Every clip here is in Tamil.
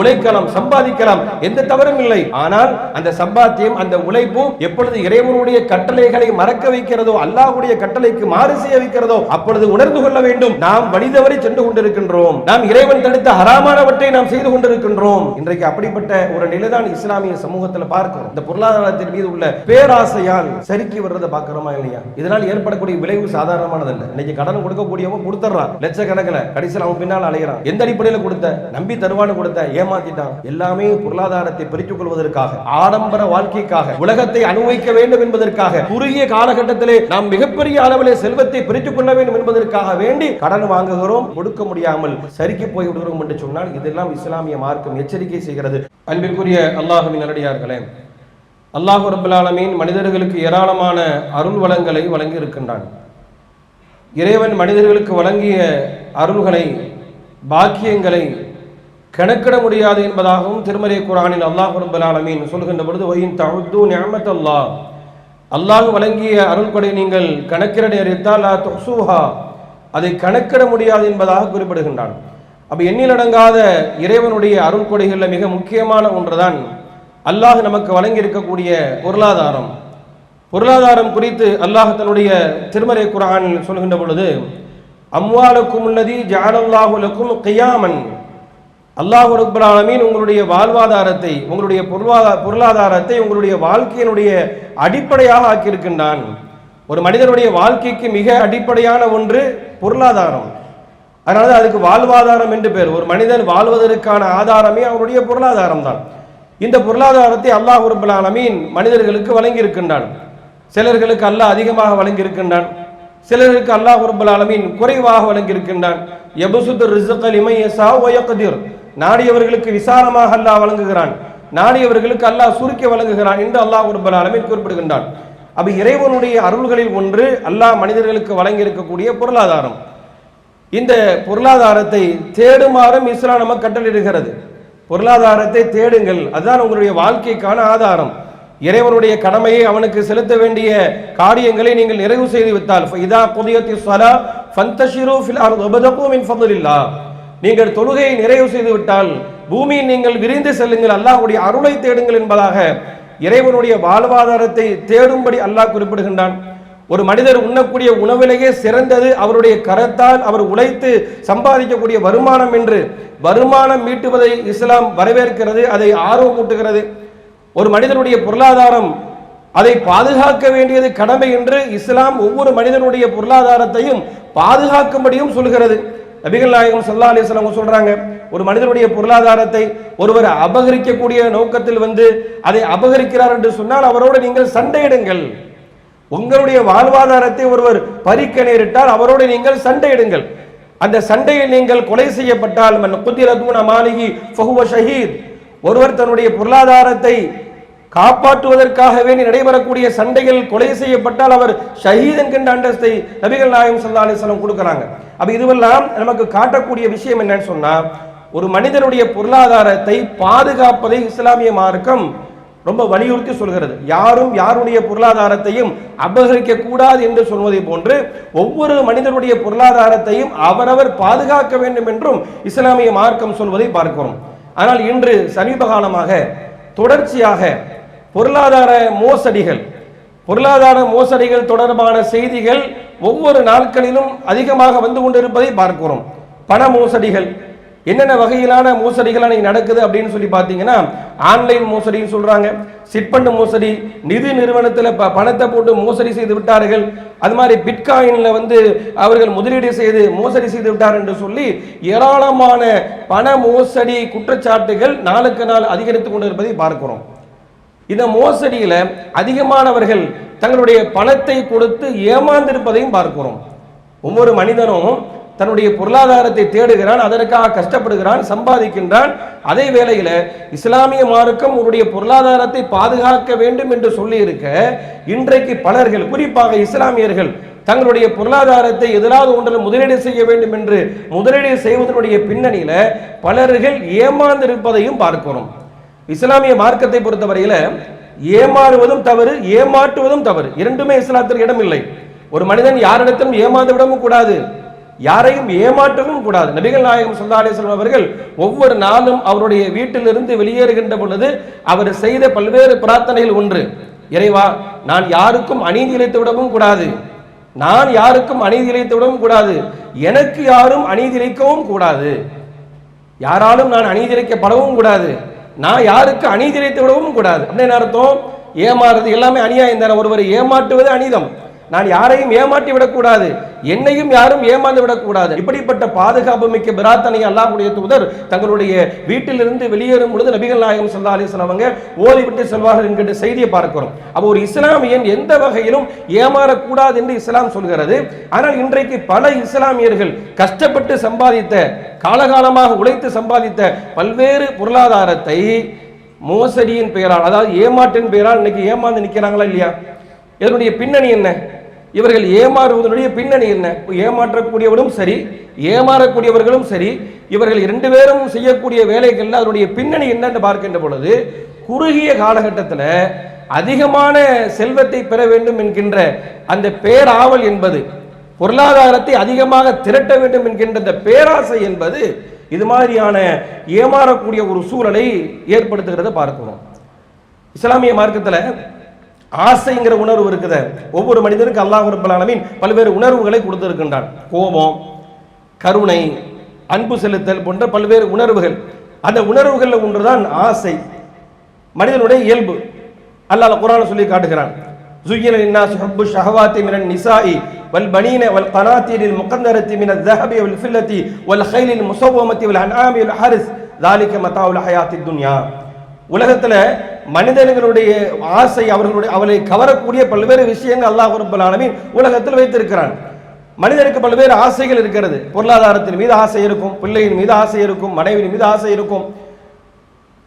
உழைக்கலாம், சம்பாதிக்கலாம், எந்த தவறும் இல்லை. ஆனால் அந்த சம்பாத்தியம், அந்த உழைப்பும் எப்பொழுது இறைவனுடைய கட்டளைகளை மறக்க வைக்கிறதோ, அல்லாஹ்வுடைய கட்டளைக்கு மாறு செய்ய வைக்கிறதோ, அப்பொழுது உணர்ந்து கொள்ள வேண்டும், நாம் வழிதவறி சென்று கொண்டிருக்கின்றோம், நாம் இறைவன் தடுத்த ஹராமானவற்றை நாம் செய்து கொண்டிருக்கின்றோம். இன்றைக்கு அப்படிப்பட்ட ஒரு நிலைதான் இஸ்லாமிய சமூகத்தில் பார்க்கிறோம். இந்த பொருளாதாரத்தின் மீது உள்ள பேராசையால் சறுக்கி வர்றதை பார்க்கிறோமா இல்லையா? இதனால் ஏற்படக்கூடிய விளைவு சாதாரணமானதல்ல. இன்னைக்கு கடன் கொடுக்கக்கூடியவங்க கொடுத்துறான் லட்சக்கணக்கில், கடைசியில் அவன் பின்னால் அலைகிறான். எந்த அடிப்படையில் கொடுத்த? நம்பி தருவான்னு கொடுத்த, ஏமாத்திட்டான். எல்லாமே பொருளாதாரத்தை பெருக்கிக் கொள்வதற்காக, ஆடம்பர வாழ்க்கைக்காக, உலகத்தை அனுபவிக்க வேண்டும் என்பதற்காக, குறுகிய காலகட்டத்திலே நாம் மிகப்பெரிய அளவிலே செல்வத்தை பெருக்கிக் கொள்ள வேண்டும் என்பதற்காக வேண்டி கடன் வாங்குகிறோம், கொடுக்க முடியாமல் சறுக்கி போய் விடுகிறோம் என்று சொன்னால் இதெல்லாம் இஸ்லாமிய மார்க்கம் எச்சரிக்கை செய்கிறது. அன்பிற்குரிய அல்லாஹ்வின் நல்லடியார்களே, அல்லாஹ் ரப்பல் ஆலமீன் மனிதர்களுக்கு ஏராளமான அருள் வளங்களை வழங்கி இருக்கின்றான். இறைவன் மனிதர்களுக்கு வழங்கிய அருள்களை, பாக்கியங்களை கணக்கிட முடியாது என்பதாகவும் திருமறை குர்ஆனில் அல்லாஹ் ரப்பல் ஆலமீன் சொல்கின்ற பொழுது, வயின் தஅது நிஅமத்தல்லாஹ், அல்லாஹ் வழங்கிய அருள் கொடை நீங்கள் கணக்கிட நேரிட்டால் லா துஹ்ஸூஹா, அதை கணக்கிட முடியாது என்பதாக குறிப்பிடுகின்றான். அப்ப எண்ணிலடங்காத இறைவனுடைய அருள் கொடைகளில் மிக முக்கியமான ஒன்றுதான் அல்லாஹ் நமக்கு வழங்கி இருக்கக்கூடிய பொருளாதாரம். பொருளாதாரம் குறித்து அல்லாஹ் தன்னுடைய திருமறை குர்ஆனில் சொல்கின்ற பொழுது, அம்வாலக்கும் அல்லதி ஜஅலல்லாஹு லக்கும் கியாமன், அல்லாஹ் ரப்பல் ஆலமீன் உங்களுடைய வாழ்வாதாரத்தை, உங்களுடைய பொருளாதாரத்தை உங்களுடைய வாழ்க்கையினுடைய அடிப்படையாக ஆக்கியிருக்கின்றான். ஒரு மனிதனுடைய வாழ்க்கைக்கு மிக அடிப்படையான ஒன்று பொருளாதாரம். அதனால அதுக்கு வாழ்வாதாரம் என்று பேர். ஒரு மனிதன் வாழ்வதற்கான ஆதாரமே அவருடைய பொருளாதாரம் தான். இந்த பொருளாதாரத்தை அல்லாஹ் ரப்பல் ஆலமீன் மனிதர்களுக்கு வழங்கி இருக்கின்றான். சிலர்களுக்கு அல்லாஹ் அதிகமாக வழங்கி இருக்கின்றான், சிலருக்கு அல்லாஹ் ரப்பல் ஆலமீன் குறைவாக வழங்கி இருக்கின்றான். யபசுத்து ரிஸ்க லிமன் யஷா வ யக்திர், நாடியவர்களுக்கு விசாலமாக அல்லாஹ் வழங்குகிறான், நாடியவர்களுக்கு அல்லாஹ் சுருக்கி வழங்குகிறான் என்று அல்லாஹ் ரப்பல் ஆலமீன் குறிப்பிடுகின்றான். அப்ப இறைவனுடைய அருள்களில் ஒன்று அல்லாஹ் மனிதர்களுக்கு வழங்கி இருக்கக்கூடிய பொருளாதாரம். இந்த பொருளாதாரத்தை தேடுமாறும் இஸ்லாம் நமக்கு கட்டளையிடுகிறது. பொருளாதாரத்தை தேடுங்கள், அதுதான் உங்களுடைய வாழ்க்கைக்கான ஆதாரம். இறைவனுடைய கடமையை, அவனுக்கு செலுத்த வேண்டிய காரியங்களை நீங்கள் நிறைவு செய்து விட்டால், இதா குதியத்திஸ் ஸலா ஃபந்தஷிரு ஃபில் அர்தி வப்தகு மின் ஃபضலில்லாஹ், நீங்கள் தொழுகையை நிறைவு செய்து விட்டால் பூமியில் நீங்கள் விரிந்து செல்லுங்கள், அல்லாஹ்வுடைய அருளை தேடுங்கள் என்பதாக இறைவனுடைய வாழ்வாதாரத்தை தேடும்படி அல்லாஹ் குறிப்பிடுகின்றான். ஒரு மனிதர் உண்ணக்கூடிய உணவிலேயே சிறந்தது அவருடைய கரத்தால் அவர் உழைத்து சம்பாதிக்கக்கூடிய வருமானம் என்று வருமானம் மீட்டுவதை இஸ்லாம் வரவேற்கிறது, அதை ஆர்வமூட்டுகிறது. ஒரு மனிதனுடைய பொருளாதாரம் அதை பாதுகாக்க வேண்டியது கடமை என்று இஸ்லாம் ஒவ்வொரு மனிதனுடைய பொருளாதாரத்தையும் பாதுகாக்கும்படியும் சொல்கிறது. நபிகள் நாயகம் ஸல்லல்லாஹு அலைஹி வஸல்லம் சொல்றாங்க, ஒரு மனிதனுடைய பொருளாதாரத்தை ஒருவர் அபகரிக்கக்கூடிய நோக்கத்தில் அதை அபகரிக்கிறார் என்று சொன்னால் அவரோடு நீங்கள் சண்டையிடுங்கள். உங்களுடைய வாழ்வாதாரத்தை ஒருவர் பறிக்க நேரிட்டால் அவரோடு நீங்கள் சண்டையிடுங்கள். அந்த சண்டையில் நீங்கள் கொலை செய்யப்பட்டால் மன் குதிர தூன மாலிஹி ஃபஹுவ ஷஹீத், ஒருவர் தன்னுடைய பொருளாதாரத்தை காப்பாற்றுவதற்காகவே நடைபெறக்கூடிய சண்டைகள் கொலை செய்யப்பட்டால் அவர் ஷஹீத் என்கின்ற அந்தஸ்தை நபிகள் நாயகம் ஸல்லல்லாஹு அலைஹி வஸல்லம் கொடுக்கறாங்க. அப்ப இதுவெல்லாம் நமக்கு காட்டக்கூடிய விஷயம் என்னன்னு சொன்னா, ஒரு மனிதனுடைய பொருளாதாரத்தை பாதுகாப்பதை இஸ்லாமிய மார்க்கம் ரொம்ப வலியுறுத்தி சொல்கிறது. யாரும் யாருடைய பொருளாதாரத்தையும் அபகரிக்க கூடாது என்று சொல்வதை போன்று ஒவ்வொரு மனிதனுடைய பொருளாதாரத்தையும் அவரவர் பாதுகாக்க வேண்டும் என்றும் இஸ்லாமிய மார்க்கம் சொல்வதை பார்க்கிறோம். ஆனால் இன்று சமீப காலமாக தொடர்ச்சியாக பொருளாதார மோசடிகள் தொடர்பான செய்திகள் ஒவ்வொரு நாட்களிலும் அதிகமாக வந்து கொண்டிருப்பதை பார்க்கிறோம். பண மோசடிகள், என்னென்ன வகையிலான மோசடிகள் நடக்குது அப்படின்னு சொல்லி பார்த்தீங்கன்னா, ஆன்லைன் மோசடின்னு சொல்றாங்க, சிட்பண்ட் மோசடி, நிதி நிறுவனத்தில் பணத்தை போட்டு மோசடி செய்து விட்டார்கள், அது மாதிரி பிட்காயின்ல அவர்கள் முதலீடு செய்து மோசடி செய்து விட்டார் என்று சொல்லி ஏராளமான பண மோசடி குற்றச்சாட்டுகள் நாளுக்கு நாள் அதிகரித்துக் கொண்டிருப்பதை பார்க்கிறோம். இந்த மோசடியில அதிகமானவர்கள் தங்களுடைய பணத்தை கொடுத்து ஏமாந்திருப்பதையும் பார்க்கிறோம். ஒவ்வொரு மனிதனும் தன்னுடைய பொருளாதாரத்தை தேடுகிறான், அதற்காக கஷ்டப்படுகிறான், சம்பாதிக்கின்றான். அதே வேளையில இஸ்லாமிய மார்க்கம் உன்னுடைய பொருளாதாரத்தை பாதுகாக்க வேண்டும் என்று சொல்லி இருக்க, இன்றைக்கு பலர்கள், குறிப்பாக இஸ்லாமியர்கள், தங்களுடைய பொருளாதாரத்தை எதிராக ஒன்றில் முதலீடு செய்ய வேண்டும் என்று முதலீடு செய்வதனுடைய பின்னணியில பலர்கள் ஏமாந்திருப்பதையும் பார்க்கிறோம். இஸ்லாமிய மார்க்கத்தை பொறுத்தவரையில ஏமாறுவதும் தவறு, ஏமாற்றுவதும் தவறு, இரண்டுமே இஸ்லாத்திற்கு இடம் இல்லை. ஒரு மனிதன் யாரிடத்திலும் ஏமாந்து விடவும் கூடாது, யாரையும் ஏமாற்றவும் கூடாது. நபிகள் நாயகம் ஸல்லல்லாஹு அலைஹி வஸல்லம் அவர்கள் ஒவ்வொரு நாளும் அவருடைய வீட்டிலிருந்து வெளியேறுகின்ற பொழுது அவர் செய்த பல்வேறு பிரார்த்தனைகள் ஒன்று, இறைவா நான் யாருக்கும் அநீதி இழைத்து விடவும் கூடாது, நான் யாருக்கும் அநீதி இழைத்து விடவும் கூடாது, எனக்கு யாரும் அநீதி இழைக்கவும் கூடாது, யாராலும் நான் அநீதி இழைக்கப்படவும் கூடாது, நான் யாருக்கு அநீதி இழைத்து விடவும் கூடாது. அப்படின்னு அர்த்தம், ஏமாறுறது எல்லாமே அநியாயம் தானே. ஒருவரை ஏமாற்றுவது அநீதம். நான் யாரையும் ஏமாற்றி விடக்கூடாது, என்னையும் யாரும் ஏமாந்து விடக்கூடாது. இப்படிப்பட்ட பாதுகாப்பு மிக்க பிரார்த்தனை அல்லாஹ்வுடைய தூதர் தங்களுடைய வீட்டிலிருந்து வெளியேறும் பொழுது நபிகள் நாயகம் ஸல்லல்லாஹு அலைஹி வஸல்லம் அவங்க ஓதிவிட்டு செல்வார்கள் என்கிற செய்தியை பார்க்கிறோம். அப்போ ஒரு இஸ்லாமியன் எந்த வகையிலும் ஏமாறக்கூடாது என்று இஸ்லாம் சொல்கிறது. ஆனால் இன்றைக்கு பல இஸ்லாமியர்கள் கஷ்டப்பட்டு சம்பாதித்த, காலகாலமாக உழைத்து சம்பாதித்த பல்வேறு பொருளாதாரத்தை மோசடியின் பெயரால், அதாவது ஏமாற்றின் பெயரால் இன்னைக்கு ஏமாந்து நிற்கிறாங்களா இல்லையா? இதனுடைய பின்னணி என்ன? இவர்கள் ஏமாறுவதனுடைய பின்னணி என்ன? ஏமாற்றக்கூடியவர்களும் சரி, ஏமாறக்கூடியவர்களும் சரி, இவர்கள் இரண்டு பேரும் செய்யக்கூடிய வேலைகள் அதனுடைய பின்னணி என்னன்னு பார்க்கின்ற பொழுது, குறுகிய காலகட்டத்தில் அதிகமான செல்வத்தை பெற வேண்டும் என்கின்ற அந்த பேராவல் என்பது, பொருளாதாரத்தை அதிகமாக திரட்ட வேண்டும் என்கின்ற அந்த பேராசை என்பது இது மாதிரியான ஏமாறக்கூடிய ஒரு சூழலை ஏற்படுத்துகிறத பார்க்கிறோம். இஸ்லாமிய மார்க்கத்தில் ஆசைங்கிற உணர்வு இருக்குது. ஒவ்வொரு மனிதனுக்கு அல்லாஹ் ரப்பல் ஆலமீன் பல்வேறு உணர்வுகளை கொடுத்திருக்கின்றான். கோபம், கருணை, அன்பு செலுத்தல் போன்ற பல்வேறு உணர்வுகள். அந்த உணர்வுகளில் ஒன்றுதான் ஆசை, மனிதனுடைய இயல்பு. அல்லாஹ் குர்ஆனில் சொல்லி காட்டுகிறான், زُيِّنَ لِلنَّاسِ حُبُّ الشَّهَوَاتِ مِنَ النِّسَاءِ وَالْبَنِينَ وَالْقَنَاطِيرِ الْمُقَنطَرَةِ مِنَ الذَّهَبِ وَالْفِضَّةِ وَالْخَيْلِ الْمُسَوَّمَةِ وَالْأَنْعَامِ وَالْحَرْثِ ذَلِكَ مَتَاعُ الْحَيَاةِ الدُّنْيَا. உலகத்தில் மனிதர்களுடைய ஆசை, அவளை கவரக்கூடிய பல்வேறு விஷயங்கள் அல்லாஹ் ரப்பல் ஆலமீன் உலகத்தில் வைத்திருக்கிறான். மனிதனுக்கு பல்வேறு ஆசைகள் இருக்கிறது. பொருளாதாரத்தின் மீது ஆசை இருக்கும், பிள்ளையின் மீது ஆசை இருக்கும், மனைவியின் மீது ஆசை இருக்கும்.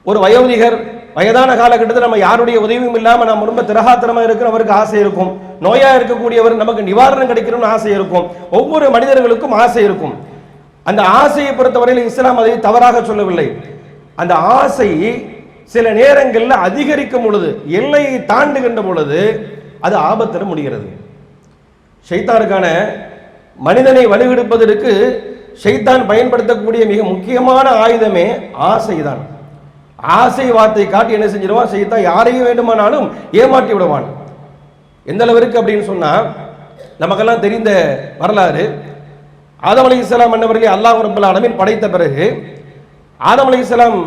ஒரு வயோதிகர் வயதான காலகட்டத்தில் நம்ம யாருடைய உதவியும் இல்லாமல் நம்ம ரொம்ப திரகாத்திரமா இருக்கிறவருக்கு ஆசை இருக்கும். நோயா இருக்கக்கூடியவர் நமக்கு நிவாரணம் கிடைக்கணும்னு ஆசை இருக்கும். ஒவ்வொரு மனிதர்களுக்கும் ஆசை இருக்கும். அந்த ஆசையை பொறுத்தவரையில் இஸ்லாம் அதை தவறாக சொல்லவில்லை. அந்த ஆசை சில நேரங்களில் அதிகரிக்கும் பொழுது, எல்லையை தாண்டுகின்ற பொழுது அது ஆபத்திட முடிகிறது. ஷைத்தானுக்கான மனிதனை வழிகெடுப்பதற்கு ஷைத்தான் பயன்படுத்தக்கூடிய மிக முக்கியமான ஆயுதமே ஆசைதான். ஆசை வார்த்தை காட்டி என்ன செஞ்சிருவான் ஷைத்தான்? யாரையும் வேண்டுமானாலும் ஏமாற்றி விடுவான். எந்த அளவிற்கு அப்படின்னு சொன்னா, நமக்கெல்லாம் தெரிந்த வரலாறு, ஆதம் அலைஹிஸ்ஸலாம் அன்னவர்களை அல்லாஹ் ரப்பல் ஆலமீன் படைத்த பிறகு ஆதம் அலைஹிஸ்ஸலாம்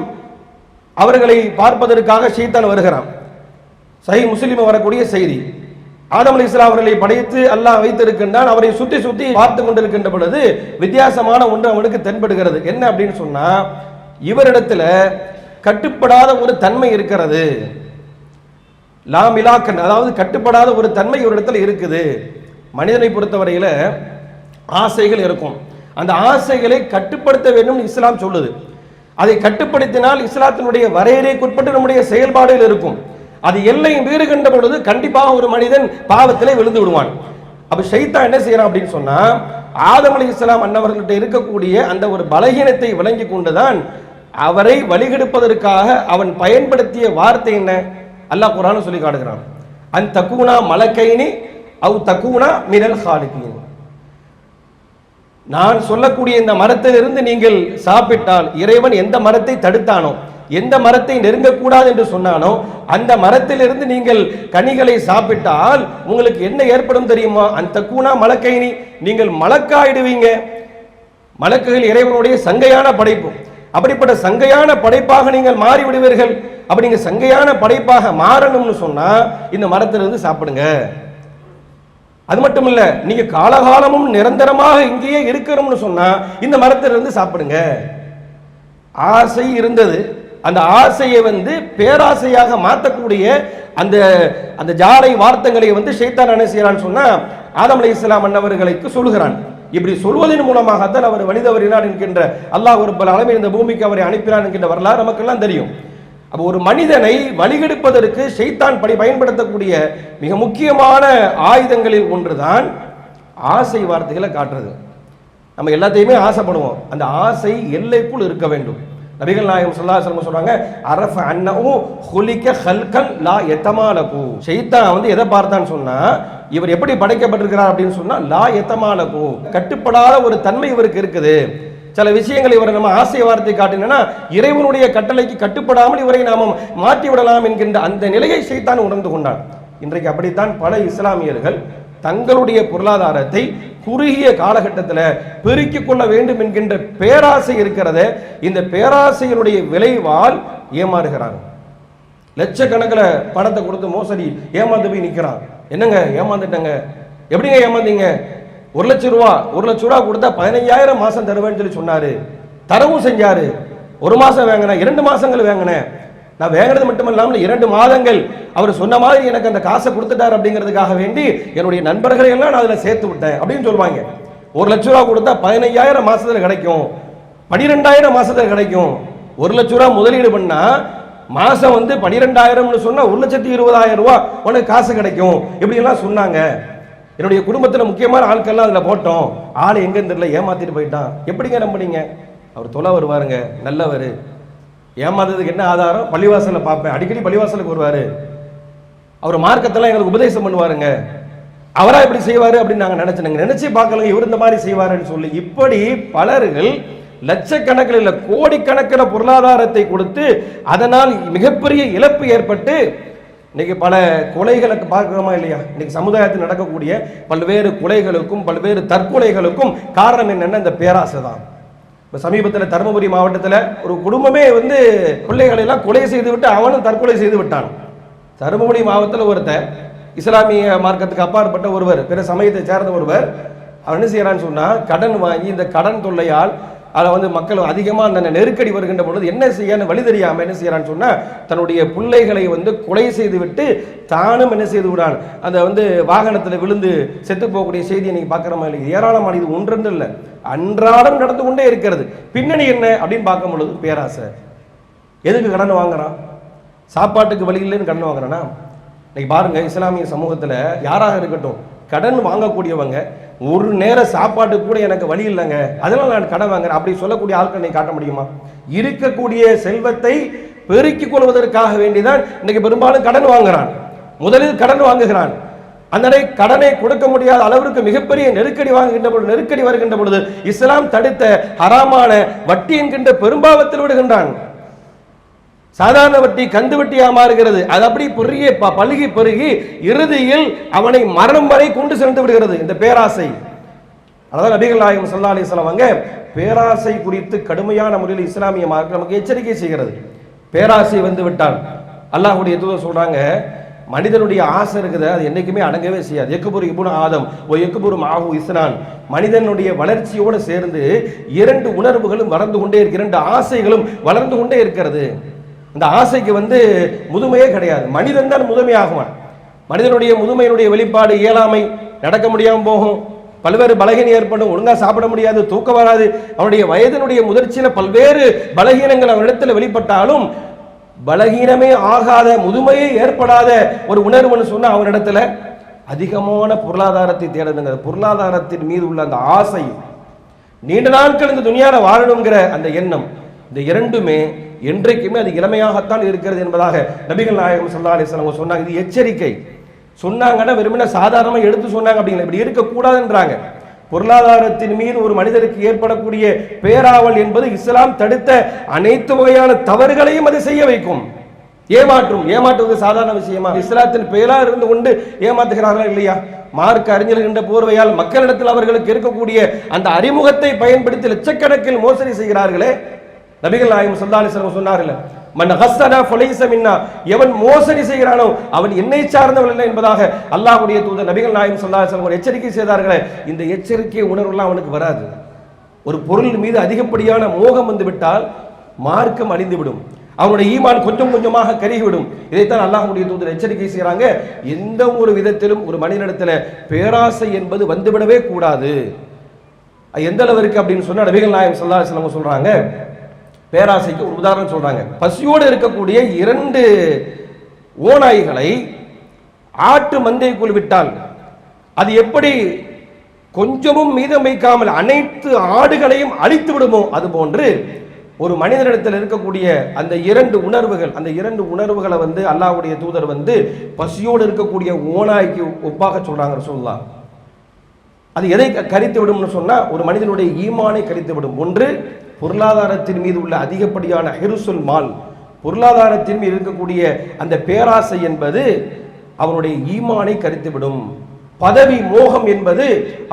அவர்களை பார்ப்பதற்காக ஷைத்தான் வருகிறான். சஹீஹ் முஸ்லிம் வரக்கூடிய செய்தி. ஆதம் அலைஹிஸ்ஸலாம் அவர்களை படைத்து அல்லாஹ் வைத்திருக்கின்றான். அவரை சுத்தி சுத்தி பார்த்து கொண்டிருக்கின்ற பொழுது வித்தியாசமான ஒன்று அவனுக்கு தென்படுகிறது. என்ன அப்படின்னு சொன்னா, இவரிடத்துல கட்டுப்படாத ஒரு தன்மை இருக்கிறது. லாமிலாக்கன், அதாவது கட்டுப்படாத ஒரு தன்மை இவரிடத்துல இருக்குது. மனிதனை பொறுத்தவரையில ஆசைகள் இருக்கும். அந்த ஆசைகளை கட்டுப்படுத்த வேண்டும் இஸ்லாம் சொல்லுது. அதை கட்டுப்படுத்தினால் இஸ்லாத்தினுடைய வரையறைக்குட்பட்டு நம்முடைய செயல்பாடுகள் இருக்கும். அது எல்லை மீறுகின்ற பொழுது கண்டிப்பாக ஒரு மனிதன் பாவத்திலே விழுந்து விடுவான். அப்ப ஷைத்தான் என்ன செய்யறான் அப்படின்னு சொன்னா, ஆதம் அலைஹிஸ்ஸலாம் அன்னவர்கள்ட்ட இருக்கக்கூடிய அந்த ஒரு பலகீனத்தை விளங்கி கொண்டுதான் அவரை வழிகெடுப்பதற்காக அவன் பயன்படுத்திய வார்த்தை என்ன? அல்லாஹ் குர்ஆனில் சொல்லி காட்டுகிறான், அன் தக்கூனா மலக்கைனி அவ் தக்கூனா மினல் ஹாலிகீன். நான் சொல்லக்கூடிய இந்த மரத்திலிருந்து நீங்கள் சாப்பிட்டால், இறைவன் எந்த மரத்தை தடுத்தானோ, எந்த மரத்தை நெருங்கக்கூடாது என்று சொன்னானோ அந்த மரத்திலிருந்து நீங்கள் கனிகளை சாப்பிட்டால் உங்களுக்கு என்ன ஏற்படும் தெரியுமா? அந்த கூனா மலக்கைனி, நீங்கள் மலக்காயிடுவீங்க. மலக்குகள் இறைவனுடைய சங்கையான படைப்பு. அப்படிப்பட்ட சங்கையான படைப்பாக நீங்கள் மாறி விடுவீர்கள். அப்படி நீங்க சங்கையான படைப்பாக மாறணும்னு சொன்னா இந்த மரத்திலிருந்து சாப்பிடுங்க. அது மட்டும் இல்ல, நீங்க காலகாலமும் நிரந்தரமாக இங்கேயே இருக்கணும்னு சொன்னா இந்த மரத்திலிருந்து சாப்பிடுங்க. ஆசை இருந்தது. அந்த ஆசையை பேராசையாக மாற்றக்கூடிய அந்த அந்த ஜாலை வார்த்தைகளை ஷைத்தான் என்ன செய்யறான்னு சொன்னா, ஆதம் அலைஹிஸ்ஸலாம் அன்னவர்களுக்கு சொல்கிறான். இப்படி சொல்வதன் மூலமாகத்தான் அவர் வழிதவறினார் என்கின்ற அல்லாஹ் ரப்பல் ஆலமீன் இந்த பூமிக்கு அவரை அனுப்பினான் என்கின்ற வரலாறு நமக்கெல்லாம் தெரியும். அப்போ ஒரு மனிதனை வழிகெடுப்பதற்கு ஷைத்தான் பயன்படுத்தக்கூடிய மிக முக்கியமான ஆயுதங்களில் ஒன்றுதான் ஆசை வார்த்தைகளை காட்டுறது. நம்ம எல்லாத்தையுமே ஆசைப்படுவோம். அந்த ஆசை எல்லைக்குள் இருக்க வேண்டும். நபிகள் நாயகம் ஸல்லல்லாஹு அலைஹி வஸல்லம் சொல்றாங்க, அரஃப அன்னஹு குலிக ஹல்கன் லா யதமாலகு. ஷைத்தான் வந்து எதை பார்த்தான்னு சொன்னா, இவர் எப்படி படைக்கப்பட்டிருக்கிறார் அப்படின்னு சொன்னா, லா யதமாலகு, கட்டுப்படாத ஒரு தன்மை இவருக்கு இருக்குது. சில விஷயங்களை இவரை நம்ம ஆசை வார்த்தை காட்டினா இறைவனுடைய கட்டளைக்கு கட்டுப்படாமல் இவரை நாம மாற்றி விடலாம் என்கின்ற அந்த நிலையை ஷைத்தான் உணர்ந்து கொண்டான். இன்றைக்கு அப்படித்தான் பல இஸ்லாமியர்கள் தங்களுடைய பொருளாதாரத்தை குறுகிய காலகட்டத்தில் பெருக்கிக் கொள்ள வேண்டும் என்கின்ற பேராசை இருக்கிறத, இந்த பேராசையினுடைய விளைவால் ஏமாறுகிறாங்க. லட்சக்கணக்கில் பணத்தை கொடுத்து மோசடி ஏமாந்து போய் நிற்கிறான். என்னங்க ஏமாந்துட்டங்க, எப்படிங்க ஏமாந்தீங்க? 1 லட்சம் ரூபா கொடுத்தா 15,000 மாசம் தருவேன்னு சொல்லி சொன்னாரு. தரவும் செஞ்சாரு. 1 மாசம் வாங்கினேன், 2 மாசங்கள் வாங்கினேன். நான் வேங்கிறது மட்டுமல்லாமல் 2 மாதங்கள் அவர் சொன்ன மாதிரி எனக்கு அந்த காசை கொடுத்துட்டார் அப்படிங்கிறதுக்காக வேண்டி என்னுடைய நண்பர்களை எல்லாம் நான் அதில் சேர்த்து விட்டேன் அப்படின்னு சொல்லுவாங்க. 1 லட்சம் ரூபா கொடுத்தா 15,000 மாசத்துல கிடைக்கும், 12,000 மாசத்துல கிடைக்கும். 1 லட்சம் ரூபா முதலீடு பண்ணா மாசம் வந்து 12,000 சொன்னா 1,20,000 ரூபா உனக்கு காசு கிடைக்கும், இப்படி எல்லாம் சொன்னாங்க. என்னுடைய குடும்பத்தில் முக்கியமான ஆட்கள்லாம் அதில் போட்டோம். ஆள் எங்கன்னு தெரியல, ஏமாத்திட்டு போயிட்டான். எப்படிங்க நம்பினீங்க? அவர் தொலை வருவாருங்க, நல்லவர். ஏமாந்ததுக்கு என்ன ஆதாரம்? பள்ளிவாசலில் பார்ப்பேன், அடிக்கடி பள்ளிவாசலுக்கு வருவார், அவர் மார்க்கத்தெல்லாம் எங்களுக்கு உபதேசம் பண்ணுவாருங்க, அவரா இப்படி செய்வாரு அப்படின்னு நாங்கள் நினைச்சு பார்க்கலங்க இவர் இந்த மாதிரி செய்வாருன்னு சொல்லி இப்படி பலர்கள் லட்சக்கணக்கில் இல்லை கோடிக்கணக்கில் பொருளாதாரத்தை கொடுத்து அதனால் மிகப்பெரிய இழப்பு ஏற்பட்டு இன்னைக்கு பல கொலைகளுக்கு பார்க்கிறோமா இல்லையா? இன்னைக்கு சமுதாயத்தில் நடக்கக்கூடிய பல்வேறு கொலைகளுக்கும் பல்வேறு தற்கொலைகளுக்கும் காரணம் என்னன்னா இந்த பேராசை தான். இப்போ சமீபத்தில் தருமபுரி மாவட்டத்தில் ஒரு குடும்பமே வந்து பிள்ளைகளை எல்லாம் கொலை செய்து விட்டு அவனும் தற்கொலை செய்து விட்டான். தருமபுரி மாவட்டத்தில் ஒருத்தர் இஸ்லாமிய மார்க்கத்துக்கு அப்பாற்பட்ட ஒருவர், பிற சமயத்தை சேர்ந்த ஒருவர், அவர் என்ன செய்யறான்னு சொன்னா, கடன் வாங்கி இந்த கடன் தொல்லையால் அதை வந்து மக்கள் அதிகமாக அந்த நெருக்கடி வருகின்ற பொழுது என்ன செய்யன்னு வழி தெரியாமல் என்ன செய்யறான்னு சொன்னா, தன்னுடைய பிள்ளைகளை வந்து கொலை செய்து விட்டு தானும் என்ன செய்து விடான், அந்த வந்து வாகனத்தில் விழுந்து செத்து போகக்கூடிய செய்தி இன்னைக்கு பார்க்குறோமா இல்லை? ஏராளமான, இது ஒன்றென்று இல்லை, அன்றாடம் நடந்து கொண்டே இருக்கிறது. பின்னணி என்ன அப்படின்னு பார்க்கும் பொழுது பேராசை. எதுக்கு கடன் வாங்குறான்? சாப்பாட்டுக்கு வழி இல்லைன்னு கடன் வாங்குறானா? இன்னைக்கு பாருங்க, இஸ்லாமிய சமூகத்தில் யாராக இருக்கட்டும், கடன் வாங்கக்கூடியவங்க ஒரு நேர சாப்பாட்டுக்கு கூட எனக்கு வழி இல்லைங்க, அதனால நான் கடன் வாங்குறேன் அப்படி சொல்லக்கூடிய ஆட்களை காட்ட முடியுமா? இருக்கக்கூடிய செல்வத்தை பெருக்கிக் கொள்வதற்காக வேண்டிதான் இன்னைக்கு பெரும்பாலும் கடன் வாங்குறான். முதலில் கடன் வாங்குகிறான், அந்த கடனை கொடுக்க முடியாத அளவிற்கு மிகப்பெரிய நெருக்கடி வருகின்ற பொழுது இஸ்லாம் தடுத்த ஹராமான வட்டி என்கின்ற பெரும்பாவத்தில் விடுகின்றான். சாதாரண வட்டி கந்து வட்டியா மாறுகிறது. அது அப்படி பெரிய பழுகி பெருகி இறுதியில் அவனை மரணம் வரை கொண்டு சென்று விடுகிறது இந்த பேராசை. அதாவது நபிகள் நாயகம் ஸல்லல்லாஹு அலைஹி வஸல்லம் அவங்க பேராசை குறித்து கடுமையான முறையில் இஸ்லாமிய மார்க்கம் நமக்கு எச்சரிக்கை செய்கிறது. பேராசை வந்து விட்டால் அல்லாஹ்வுடைய தூதர் சொல்றாங்க, மனிதனுடைய ஆசை இருக்குது, அது என்னைக்குமே அடங்கவே செய்யாது. எக்குபுரு இப்னு ஆதம் ஓ எக்குபுரு மாஹு இஸ்னான், மனிதனுடைய வளர்ச்சியோடு சேர்ந்து 2 உணர்வுகளும் வளர்ந்து கொண்டே இருக்கு, 2 ஆசைகளும் வளர்ந்து கொண்டே இருக்கிறது. இந்த ஆசைக்கு வந்து முதுமையே கிடையாது, மனிதன் தான் முதுமையாகுவான். மனிதனுடைய முதுமையினுடைய வெளிப்பாடு இயலாமை, நடக்க முடியாமல் போகும், பல்வேறு பலகீனம் ஏற்படும், ஒழுங்கா சாப்பிட முடியாது, தூக்கம் வராது. அவனுடைய வயதினுடைய முதிர்ச்சியில பல்வேறு பலகீனங்கள் அவனிடத்தில் வெளிப்பட்டாலும் பலகீனமே ஆகாத, முதுமையே ஏற்படாத ஒரு உணர்வுன்னு சொன்னா அவனிடத்துல அதிகமான பொருளாதாரத்தை தேடுங்க. பொருளாதாரத்தின் மீது உள்ள அந்த ஆசை, நீண்ட நாட்கள் இந்த துனியால வாழணுங்கிற அந்த எண்ணம், இந்த 2மே என்றைக்குமே அது இளமையாகத்தான் இருக்கிறது என்பதாக நபிகள் நாயகம் ஸல்லல்லாஹு அலைஹி வஸல்லம் சொன்னாங்க. இது எச்சரிக்கை. சொன்னாங்கன்னா வெறுமனே சாதாரணமாக எடுத்து சொன்னாங்க அப்படிங்கிற, இப்படி இருக்கக்கூடாதுன்றாங்க. பொருளாதாரத்தின் மீது ஒரு மனிதருக்கு ஏற்படக்கூடிய பேராவல் என்பது இஸ்லாம் தடுத்த அனைத்து வகையான தவறுகளையும் அது செய்ய வைக்கும். ஏமாற்றுவது சாதாரண விஷயமா? இஸ்லாத்தின் பெயராக இருந்து கொண்டு ஏமாத்துகிறார்களா இல்லையா? மார்க்க அறிஞர்கள் என்ற போர்வையால் மக்களிடத்தில் அவர்களுக்கு இருக்கக்கூடிய அந்த அறிமுகத்தை பயன்படுத்தி லட்சக்கணக்கில் மோசடி செய்கிறார்களே. நபிகள் நாயகம் ஸல்லல்லாஹு அலைஹி வஸல்லம் சொன்னார்கள், மன் ஹஸனா ஃபலைஸ மின்னா, எவன் மோசடி செய்கிறானோ அவன் என்னை சார்ந்தவன் இல்லை என்பதாக அல்லாஹ்வுடைய தூதர் நபிகள் நாயகம் ஸல்லல்லாஹு அலைஹி வஸல்லம் எச்சரிக்கை செய்தார்களே. இந்த எச்சரிக்கை உணர்வுலாம் அவனுக்கு வராது. ஒரு பொருள் மீது அதிகப்படியான மோகம் வந்து விட்டால் மார்க்கம் அழிந்துவிடும், அவனுடைய ஈமான் கொஞ்சம் கொஞ்சமாக கருகிவிடும். இதைத்தான் அல்லாஹ்வுடைய தூதர் எச்சரிக்கை செய்கிறாங்க. எந்த ஒரு விதத்திலும் ஒரு மனிதனிடத்தில் பேராசை என்பது வந்துவிடவே கூடாது. எந்த அளவிற்கு அப்படின்னு சொன்னா நபிகள் நாயகம் ஸல்லல்லாஹு அலைஹி வஸல்லம் சொல்றாங்க, பேராசைக்கு ஒரு உதாரணம் சொல்றாங்க. பசியோடு இருக்கக்கூடிய 2 ஓநாய்களை ஆட்டு மந்தைக்குள் விட்டால் அது எப்படி கொஞ்சமும் மீதம் வைக்காமல் அனைத்து ஆடுகளையும் அழித்து விடுமோ, அது போன்று ஒரு மனிதனிடத்தில் இருக்கக்கூடிய அந்த இரண்டு உணர்வுகளை வந்து அல்லாஹ்வுடைய தூதர் வந்து பசியோடு இருக்கக்கூடிய ஓநாய்க்கு ஒப்பாக சொல்றாங்க ரசூலுல்லாஹ். அது எதை கரித்து விடும்னு சொன்னா, ஒரு மனிதனுடைய ஈமானை கரித்து விடும். ஒன்று, பொருளாதாரத்தின் மீது உள்ள அதிகப்படியான ஹிருசுல் மால், பொருளாதாரத்தின் மீது இருக்கக்கூடிய அந்த பேராசை என்பது அவனுடைய ஈமானை கரித்துவிடும். பதவி மோகம் என்பது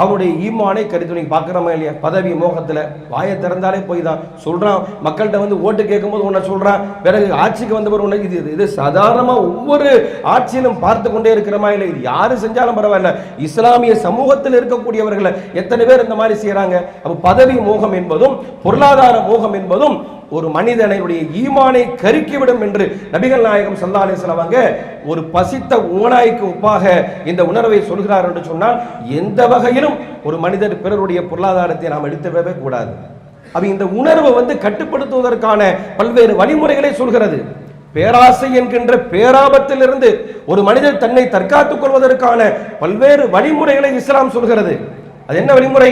அவனுடைய ஈமானை கரித்து. நீங்க பார்க்கிறோமா இல்லையா? பதவி மோகத்துல வாயை திறந்தாலே போய் தான் சொல்றான். மக்கள்கிட்ட வந்து ஓட்டு கேட்கும் போது உன்னை சொல்றான், பிறகு ஆட்சிக்கு வந்தவர் உன்னை இது சாதாரணமா ஒவ்வொரு ஆட்சியிலும் பார்த்து கொண்டே இருக்கிறமா இல்லை? இது யாரு செஞ்சாலும் பரவாயில்ல. இஸ்லாமிய சமூகத்தில் இருக்கக்கூடியவர்களை எத்தனை பேர் இந்த மாதிரி செய்யறாங்க? அப்ப பதவி மோகம் என்பதும் பொருளாதார மோகம் என்பதும் ஒரு மனிதனுடைய ஈமானை கருக்கிவிடும் என்று நபிகள் நாயகம் ஸல்லல்லாஹு அலைஹி வஸல்லம் அவங்க ஒரு பசித்த ஓநாய்க்கு ஒப்பாக இந்த உணர்வை சொல்கிறார் என்று சொன்னால், எந்த வகையிலும் ஒரு மனிதர் பிறருடைய பொருளாதாரத்தை நாம் எடுத்துவிடவே கூடாது. அப்ப இந்த உணர்வை வந்து கட்டுப்படுத்துவதற்கான பல்வேறு வழிமுறைகளை சொல்கிறது. பேராசை என்கின்ற பேராபத்திலிருந்து ஒரு மனிதர் தன்னை தற்காத்துக் கொள்வதற்கான பல்வேறு வழிமுறைகளை இஸ்லாம் சொல்கிறது. அது என்ன வழிமுறை?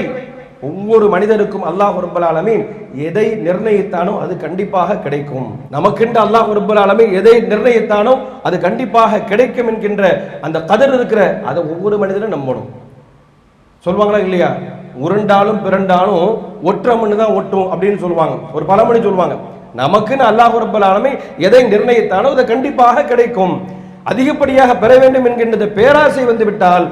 ஒவ்வொரு மனிதருக்கும் அல்லாஹ் ரப்பல் ஆலமீன் எதை நிர்ணயித்தானோ அது கண்டிப்பாக கிடைக்கும். நமக்கென்று அல்லாஹ் ரப்பல் ஆலமீன் எதை நிர்ணயித்தானோ அது கண்டிப்பாக கிடைக்கும் என்கின்ற அந்த கதர் இருக்கிற அதை ஒவ்வொரு மனிதரும் நம்பணும். சொல்லுவாங்களா இல்லையா? உருண்டாலும் பிறண்டாலும் ஒற்ற மண்ணு தான் ஒட்டும் அப்படின்னு சொல்லுவாங்க. ஒரு பழமொழி சொல்லுவாங்க. நமக்குன்னு அல்லாஹ் ரப்பல் ஆலமீன் எதை நிர்ணயித்தானோ அது கண்டிப்பாக கிடைக்கும். அதிகப்படியாக பெற வேண்டும் என்கின்ற பேராசை வந்துவிட்டால்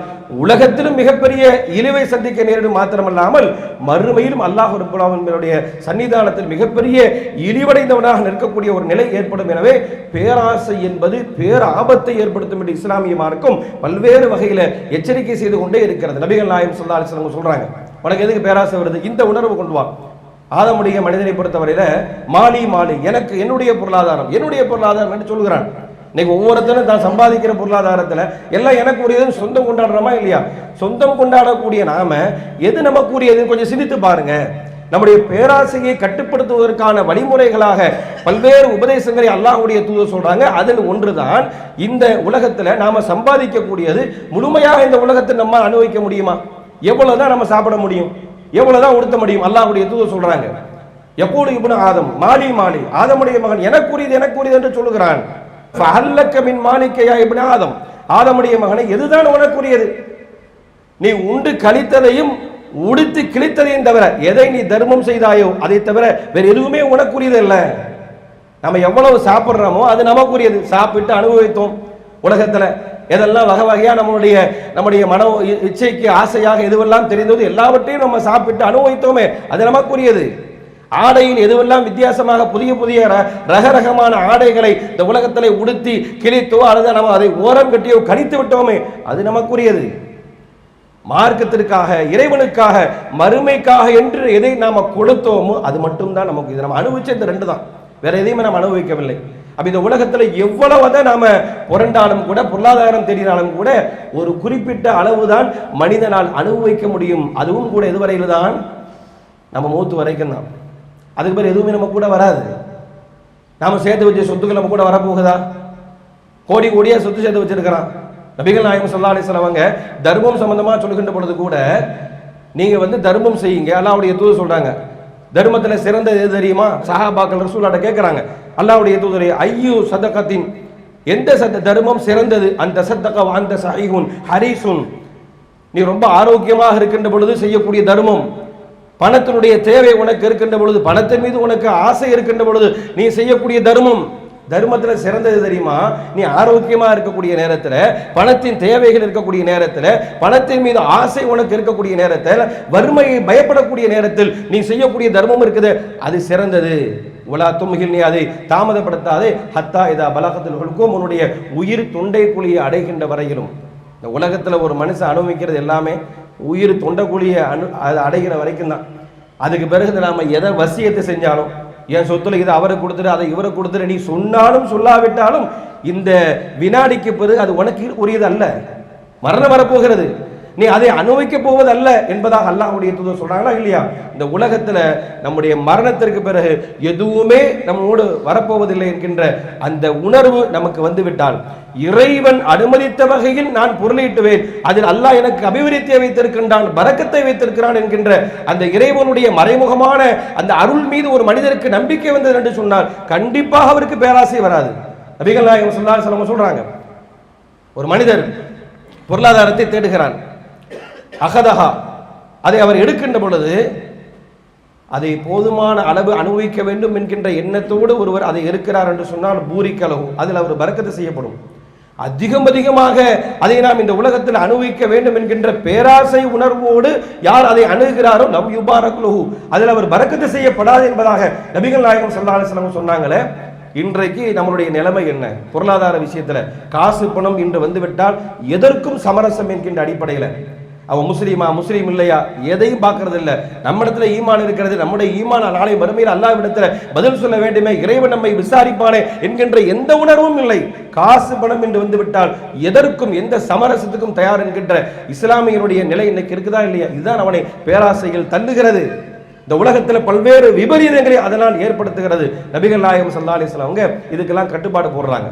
உலகத்திலும் மிகப்பெரிய இழிவை சந்திக்க நேரிடும். மாத்திரமல்லாமல் மறுமையிலும் அல்லாஹ் ரப்பல் ஆலமீனுடைய சன்னிதானத்தில் மிகப்பெரிய இழிவடைந்தவனாக நிற்கக்கூடிய ஒரு நிலை ஏற்படும். எனவே பேராசை என்பது பேராபத்தை ஏற்படுத்தும் என்று இஸ்லாமிய மார்க்கம் பல்வேறு வகையில எச்சரிக்கை செய்து கொண்டே இருக்கிறது. நபிகள் நாயகம் ஸல்லல்லாஹு அலைஹி வஸல்லம் சொல்றாங்க, உனக்கு எதுக்கு பேராசை வருது? இந்த உணர்வு கொண்டு வா. ஆதமுடைய மனிதனை பொறுத்தவரையில மாலி எனக்கு என்னுடைய பொருளாதாரம் என்று சொல்கிறான். இன்னைக்கு ஒவ்வொருத்தரும் தான் சம்பாதிக்கிற பொருளாதாரத்துல எல்லாம் எனக்கு உரியதுன்னு சொந்தம் கொண்டாடுறோமா இல்லையா? சொந்தம் கொண்டாடக்கூடிய நாம எது நமக்கு உரியதுன்னு கொஞ்சம் சிந்தித்து பாருங்க. நம்முடைய பேராசையை கட்டுப்படுத்துவதற்கான வழிமுறைகளாக பல்வேறு உபதேசங்களை அல்லாஹ்வுடைய தூதர் சொல்றாங்க. அதில் ஒன்றுதான் இந்த உலகத்துல நாம சம்பாதிக்கக்கூடியது முழுமையாக இந்த உலகத்தை நம்ம அனுபவிக்க முடியுமா? எவ்வளவுதான் நம்ம சாப்பிட முடியும்? எவ்வளவுதான் உடுத்த முடியும்? அல்லாஹ்வுடைய தூதர் சொல்றாங்க, யகூலு இப்னு ஆதம் மாலி ஆதமுடைய மகன் எனக்குரியது என்று சொல்லுகிறான். ஆதமுடைய மகனை எதுதான் உனக்குரியது? நீ உண்டு கழித்ததையும் உடுத்து கிழித்ததையும் தவிர எதை நீ தர்மம் செய்தாயோ அதை தவிர வேற எதுவுமே உனக்குரியது இல்லை. நம்ம எவ்வளவு சாப்பிடுறோமோ அது நமக்குரியது. சாப்பிட்டு அனுபவித்தோம். உலகத்துல எதெல்லாம் வகை வகையா நம்முடைய மன இச்சைக்கு ஆசையாக எதுவெல்லாம் தெரிந்தது எல்லாவற்றையும் நம்ம சாப்பிட்டு அனுபவித்தோமே, அது நமக்குரியது. ஆடையில் எதுவெல்லாம் வித்தியாசமாக புதிய ரகரகமான ஆடைகளை இந்த உலகத்திலே உடுத்தி கிழித்தோ அல்லது நம்ம அதை ஓரம் கட்டியோ கழித்து விட்டோமே, அது நமக்குரியது. மார்க்கத்திற்காக, இறைவனுக்காக, மறுமைக்காக என்று எதை நாம கொடுத்தோமோ அது மட்டும்தான் நமக்கு. இது நம்ம அனுபவிச்ச இந்த ரெண்டு தான், வேற எதையுமே நாம் அனுபவிக்கவில்லை. அப்ப இந்த உலகத்துல எவ்வளவுதான் நாம புரண்டாலும் கூட, பொருளாதாரம் தேடினாலும் கூட ஒரு குறிப்பிட்ட அளவுதான் மனிதனால் அனுபவிக்க முடியும். அதுவும் கூட எதுவரையில் தான்? நம்ம மூத்து வரைக்கும் தான். அதுக்கு பேர் எதுவுமே நம்ம கூட வராது. நாம சேர்த்து வச்ச சொத்துக்கள் நம்ம கூட வரப்போகுதா? கோடி கோடியா சொத்து சேர்த்து வச்சிருக்கிறான். நபிகள் நாயகம் ஸல்லல்லாஹு அலைஹி வஸல்லம் அவங்க தர்மம் சம்பந்தமா சொல்லுகின்ற பொழுது கூட நீங்க வந்து தர்மம் செய்யுங்க. அல்லாஹ்வுடைய தூதர் சொல்றாங்க, தர்மத்துல சிறந்தது எது தெரியுமா? சஹாபாக்கள் ரசூலுல்லாஹ்ட்ட கேட்கறாங்க, அல்லாஹ்வுடைய தூதரே ஐயு சதகத்தின், எந்த தர்மம் சிறந்தது? அந்த சதக அந்த சஹீஹுன் ஹரீசுன், நீ ரொம்ப ஆரோக்கியமாக இருக்கின்ற பொழுது செய்யக்கூடிய தர்மம். பணத்தினுடைய தேவை உனக்கு இருக்கின்ற பொழுது, பணத்தின் மீது உனக்கு ஆசை இருக்கின்ற பொழுது நீ செய்யக்கூடிய தர்மம். தர்மத்துல சிறந்தது தெரியுமா? நீ ஆரோக்கியமா இருக்கக்கூடிய நேரத்துல, பணத்தின் தேவைகள் இருக்கக்கூடிய நேரத்துல, பணத்தின் மீது ஆசை உனக்கு இருக்கக்கூடிய நேரத்தில், வறுமையை பயப்படக்கூடிய நேரத்தில் நீ செய்யக்கூடிய தர்மம் இருக்குது, அது சிறந்தது. உலா தும்கில், நீ அதை தாமதப்படுத்தாதே. ஹத்தா இதா பலகத்தில் ஹுல்கும், உன்னுடைய உயிர் தொண்டை குழியை அடைகின்ற வரையிலும். இந்த உலகத்துல ஒரு மனுஷன் அனுபவிக்கிறது எல்லாமே உயிர் தொண்டக்குழியை அடைகிற வரைக்கும் தான். அதுக்கு பிறகு நாம எதை வசியத்தை செஞ்சாலும், என் சொத்துல இதை அவரை கொடுத்துரு, அதை இவரை கொடுத்துரு, நீ சொன்னாலும் சொல்லாவிட்டாலும் இந்த வினாடிக்கு பிறகு அது உனக்கு உரியது அல்ல. மரணம் வரப்போகிறது. நீ அதை அனுபவிக்க போவதல்ல என்பதாக அல்லாஹ்வுடைய தூதர் சொல்றாங்களா இல்லையா? இந்த உலகத்துல நம்முடைய மரணத்திற்கு பிறகு எதுவுமே நம்மோடு வரப்போவதில்லை என்கின்ற அந்த உணர்வு நமக்கு வந்துவிட்டால், இறைவன் அனுமதித்த வகையில் நான் பொருளீட்டுவேன், அதில் அல்லாஹ் எனக்கு அபிவிருத்தியை வைத்திருக்கின்றான், பரக்கத்தை வைத்திருக்கிறான் என்கின்ற அந்த இறைவனுடைய மறைமுகமான அந்த அருள் மீது ஒரு மனிதருக்கு நம்பிக்கை வந்தது என்று சொன்னால் கண்டிப்பாக அவருக்கு பேராசை வராது. நபிகள் நாயகம் ஸல்லல்லாஹு அலைஹி வஸல்லம் சொல்றாங்க, ஒரு மனிதர் பொருளாதாரத்தை தேடுகிறான், அகதஹா அதை அவர் எடுக்கின்ற பொழுது அதை போதுமான அளவு அனுபவிக்க வேண்டும் என்கின்ற எண்ணத்தோடு ஒருவர் அதை இருக்கிறார் என்று சொன்னால் பூரிக்கலகு, அதில் அவர் பரக்கத்து செய்யப்படும். அதிகமாக அதை நாம் இந்த உலகத்தில் அனுபவிக்க வேண்டும் என்கின்ற பேராசை உணர்வோடு யார் அதை அணுகிறாரோ லம் யுபாரக்லஹு, அதில் அவர் பரக்கத்து செய்யப்படாது என்பதாக நபிகள் நாயகம் ஸல்லல்லாஹு அலைஹி வஸல்லம் சொன்னாங்களே. இன்றைக்கு நம்மளுடைய நிலைமை என்ன? பொருளாதார விஷயத்துல காசு பணம் இன்று வந்துவிட்டால் எதற்கும் சமரசம் என்கின்ற அடிப்படையில் அவன் முஸ்லீமா முஸ்லீம் இல்லையா எதையும் பார்க்கறது இல்லை. நம்ம இடத்துல ஈமான் இருக்கிறது, நம்முடைய ஈமான் நாளை வறுமையில் அல்லாஹ்விடத்துல பதில் சொல்ல வேண்டுமே, இறைவன் நம்மை விசாரிப்பானே என்கின்ற எந்த உணர்வும் இல்லை. காசு பணம் என்று வந்து விட்டால் எதற்கும் எந்த சமரசத்துக்கும் தயார் என்கின்ற இஸ்லாமியனுடைய நிலை இன்னைக்கு இருக்குதா இல்லையா? இதுதான் அவனை பேராசையில் தள்ளுகிறது. இந்த உலகத்தில் பல்வேறு விபரீதங்களை அதனால் ஏற்படுத்துகிறது. நபிகள் நாயகம் ஸல்லல்லாஹு அலைஹி வஸல்லம் அவங்க இதுக்கெல்லாம் கட்டுப்பாடு போடுறாங்க.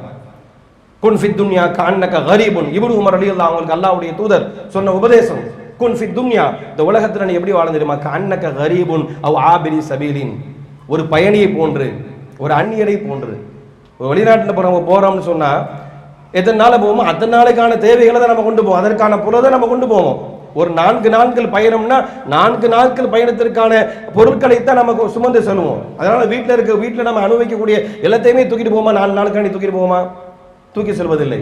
குன் ஃபித் துன்யா கஅன்னக கரீபுன், இப்னு உமர் ரலியல்லாஹு அன்ஹு அல்லாஹ்வுடைய தூதர் சொன்ன உபதேசம். குன் ஃபித் துன்யா, இந்த உலகத்துல நீ எப்படி வாழ தெரியுமா? கஅன்னக கரீபுன் அவ் ஆபிரி சபீலின், ஒரு பயணியை போன்று, ஒரு அந்நியரை போன்று. ஒரு வெளிநாட்டில் போறோம்னு சொன்னா எத்தனை நாள் போவோமோ அத்தனை நாளைக்கான தேவைகளை தான் நம்ம கொண்டு போவோம், அதற்கான பொருளை நம்ம கொண்டு போவோம். ஒரு 4 நாட்கள் பயணம்னா 4 நாட்கள் பயணத்திற்கான பொருட்களை தான் நமக்கு சுமந்து செல்வோம். அதனால வீட்டில் நம்ம அனுபவிக்கக்கூடிய எல்லாத்தையுமே தூக்கிட்டு போவோமா? 4 நாளுக்காண்டி தூக்கிட்டு போவோமா? தூக்கி செல்வதில்லை.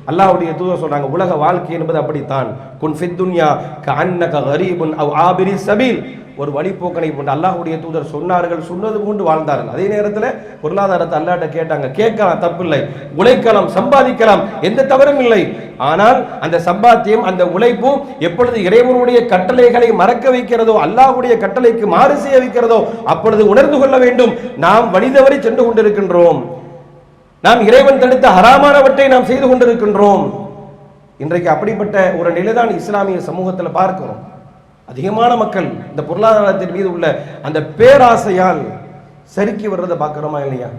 அல்லாஹ்வுடைய தூதர் சொல்றாங்க, உலக வாழ்க்கை என்பது அப்படித்தான். குன் ஃபித் துன்யா கஅன்னக கரீபுன் அவ் ஆபிரி சபீல், ஒரு வழிபோக்கனை போன்று அல்லாஹ்வுடைய தூதர் சொன்னார்கள், சொன்னது போன்று வாழ்ந்தார்கள். அதே நேரத்தில் பொருளாதாரத்தை அல்லாஹ்ட்ட கேட்டாங்க, கேட்கலாம் தப்பில்லை, உழைக்கலாம், சம்பாதிக்கலாம், எந்த தவறும் இல்லை. ஆனால் அந்த சம்பாத்தியம் அந்த உழைப்பும் எப்பொழுது இறைவனுடைய கட்டளைகளை மறக்க வைக்கிறதோ, அல்லாஹ்வுடைய கட்டளைக்கு மாறு செய்ய வைக்கிறதோ அப்பொழுது உணர்ந்து கொள்ள வேண்டும், நாம் வழிதவறி சென்று கொண்டிருக்கின்றோம், நாம் இறைவன் தடுத்த ஹராமானவற்றை நாம் செய்து கொண்டிருக்கின்றோம். இன்றைக்கு அப்படிப்பட்ட ஒரு நிலைதான் இஸ்லாமிய சமூகத்தில் பார்க்கிறோம். அதிகமான மக்கள் இந்த பொருளாதாரத்தின் மீது உள்ள அந்த பேராசையால் சறுக்கி வர்றதை பார்க்கிறோமா இல்லையா?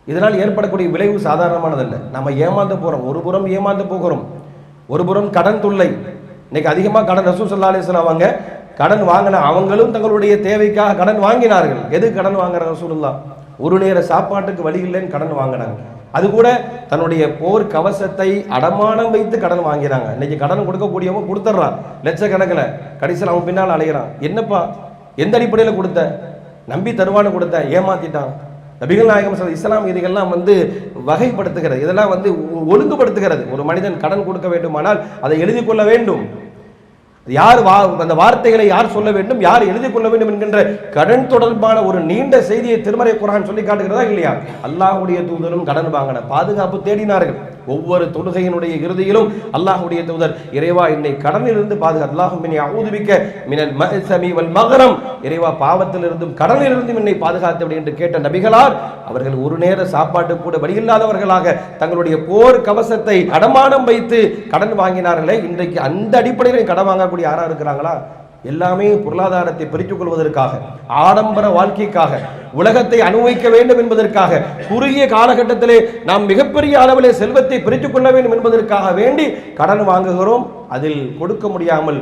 இதனால் ஏற்படக்கூடிய விளைவு சாதாரணமானதல்ல. நம்ம ஏமாந்து போறோம், ஒரு புறம் ஏமாந்து போகிறோம், ஒரு புறம் கடன் தொல்லை. இன்னைக்கு அதிகமாக கடன், ரசூல் ஸல்லல்லாஹு அலைஹி வஸல்லம் அவங்க கடன் வாங்கின, அவங்களும் தங்களுடைய தேவைக்காக கடன் வாங்கினார்கள். எது கடன் வாங்குற? ரசூலுல்லாஹ் ஒரு நேர சாப்பாட்டுக்கு வழி இல்லைன்னு கடன் வாங்கினாங்க. அது கூட தன்னுடைய போர் கவசத்தை அடமானம் வைத்து கடன் வாங்கிறாங்க. இன்னைக்கு கடன் கொடுக்கக்கூடியவங்க கொடுத்துட்றான் லட்சக்கணக்கில், கடைசியில் அவன் பின்னால் அலைகிறான். என்னப்பா எந்த அடிப்படையில் கொடுத்த? நம்பி தருவான்னு கொடுத்த, ஏமாத்திட்டான். நபிகள் நாயகம் இஸ்லாம் இதுகெல்லாம் வகைப்படுத்துகிறது, இதெல்லாம் ஒழுங்குபடுத்துகிறது. ஒரு மனிதன் கடன் கொடுக்க வேண்டுமானால் அதை எழுதி கொள்ள வேண்டும். யார் அந்த வார்த்தைகளை யார் சொல்ல வேண்டும், யார் எழுதி கொள்ள வேண்டும் என்கின்ற கடன் தொடர்பான ஒரு நீண்ட செய்தியை திருமறை குர்ஆன் சொல்லி காட்டுகிறதா இல்லையா? அல்லாஹ்வுடைய தூதரும் கடன் வாங்கின பாதுகாப்பு தேடினார்கள். ஒவ்வொரு தொழுகையினுடைய இறுதியிலும் அல்லாஹ்வுடைய தூதர், இறைவா என்னை கடனிலிருந்து பாதுகாத்து, அல்லாஹும்ம அஊது பிக்க மினல் மஅஸமி வல் மக்ரம், இறைவா பாவத்திலிருந்தும் கடனிலிருந்தும் என்னை பாதுகாத்து விடு என்று கேட்ட நபிகளார் அவர்கள் ஒரு நேர சாப்பாட்டு கூட வழியில்லாதவர்களாக தங்களுடைய போர் கவசத்தை அடமானம் வைத்து கடன் வாங்கினார்களே. இன்றைக்கு அந்த அடிப்படையில் கடன் வாங்கக்கூடிய யாரா இருக்கிறாங்களா? எல்லாமே பொருளாதாரத்தை பெருக்கிக் கொள்வதற்காக, ஆடம்பர வாழ்க்கைக்காக, உலகத்தை அனுபவிக்க வேண்டும் என்பதற்காக, குறுகிய காலகட்டத்திலே நாம் மிகப்பெரிய அளவிலே செல்வத்தை பெருக்கிக் கொள்ள வேண்டும் என்பதற்காக வேண்டி கடன் வாங்குகிறோம். அதில் கொடுக்க முடியாமல்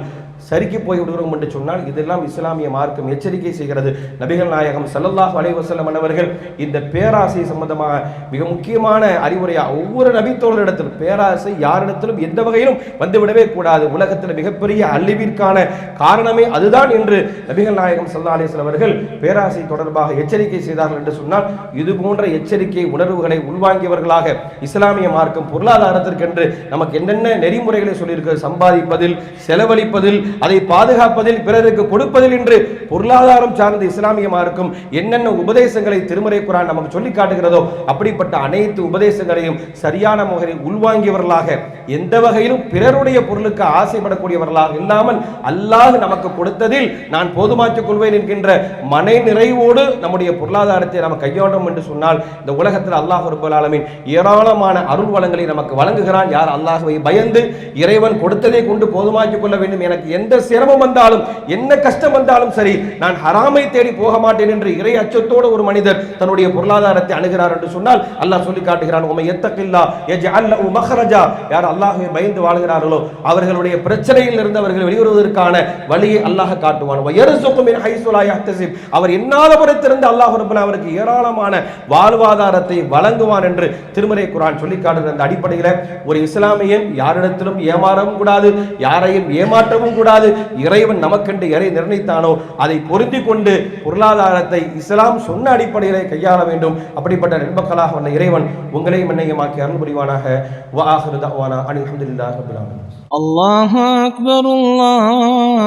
சறுக்கி போய் விடுகிறோம் என்று சொன்னால் இதெல்லாம் இஸ்லாமிய மார்க்கம் எச்சரிக்கை செய்கிறது. நபிகள் நாயகம் ஸல்லல்லாஹு அலைஹி வஸல்லம் அவர்கள் இந்த பேராசை சம்பந்தமாக மிக முக்கியமான அறிவுரையா, ஒவ்வொரு நபித்தோழரிடத்திலும் பேராசை யாரிடத்திலும் எந்த வகையிலும் வந்துவிடவே கூடாது. உலகத்தில் மிகப்பெரிய அழிவிற்கான காரணமே அதுதான் என்று நபிகள் நாயகம் ஸல்லல்லாஹு அலைஹி வஸல்லம் அவர்கள் பேராசை தொடர்பாக எச்சரிக்கை செய்தார்கள் என்று சொன்னால், இது போன்ற எச்சரிக்கை உணர்வுகளை உள்வாங்கியவர்களாக இஸ்லாமிய மார்க்கம் பொருளாதாரத்திற்கென்று நமக்கு என்னென்ன நெறிமுறைகளை சொல்லியிருக்கிறது, சம்பாதிப்பதில், செலவழிப்பதில், அதை பாதுகாப்பதில், பிறருக்கு கொடுப்பதில் என்று பொருளாதாரம் சார்ந்த இஸ்லாமிய மார்க்கம் என்னென்ன உபதேசங்களை திருமறை குர்ஆன் நமக்கு சொல்லி காட்டுகிறதோ அப்படிப்பட்ட அனைத்து உபதேசங்களையும் சரியான முறையில் உள்வாங்கியவர்களாக, எந்த வகையிலும் பிறருடைய பொருளுக்கு ஆசைப்படக்கூடியவர்களாக இல்லாமல் அல்லாஹ் நமக்கு கொடுத்ததில் நான் போதுமாக்கிக் கொள்வேன் என்கின்ற மனை நிறைவோடு நம்முடைய பொருளாதாரத்தை நாம் கையாண்டோம் என்று சொன்னால் இந்த உலகத்தில் அல்லாஹ் ரப்பல் ஆலமீன் ஏராளமான அருள் வளங்களை நமக்கு வழங்குகிறான். யார் அல்லாஹ்வை பயந்து இறைவன் கொடுத்ததை கொண்டு போதுமாக்கிக் கொள்ள வேண்டும், எனக்கு எந்த சிரமம் வந்தாலும் என்ன கஷ்டம் வந்தாலும் சரி நான் ஹராமை தேடி போக மாட்டேன் என்று இறை அச்சத்தோடு ஒரு மனிதர் தன்னுடைய பொருளாதாரத்தை அணுகிறார் என்று சொன்னால் அல்லாஹ் சொல்லி காட்டுகிறான், உமை யத்தகில்லா யஜ்அல் லஹு மக்ரஜா. யார் அல்லாஹ்வை பயந்து வாழ்கிறார்களோ அவர்களுடைய பிரச்சனையில் இருந்து அவர்கள் வெளிவருவதற்கான வழியை அல்லாஹ் காட்டுவான். வயர்ஸுகு மின் ஹைஸு லா யஹ்தஸிப். அவர் எண்ணாத புறத்திலிருந்து அல்லாஹ் ரப்பல் அவருக்கு ஏராளமான வாழ்வாதாரத்தை வழங்குவான் என்று திருமறை குர்ஆன் சொல்லி காட்டுகிற அந்த அடிப்படையில் ஒரு இஸ்லாமியன் யாரிடத்திலும் ஏமாறவும் கூடாது, யாரையும் ஏமாற்றவும் கூடாது. இறைவன் நமக்கென்று எதை நிர்ணயித்தானோ அதை பொருந்தி கொண்டு பொருளாதாரத்தை இஸ்லாம் சொன்ன அடிப்படையிலே கையாள வேண்டும். அப்படிப்பட்ட நண்பர்களாக வந்த இறைவன் உங்களையும் என்னையுமாக்கி அருள் புரிவானாக. வ ஆகிரு தஅவானா அல்ஹம்துலில்லாஹி ரப்பில் ஆலமீன். அல்லாஹு அக்பர். அல்லாஹ்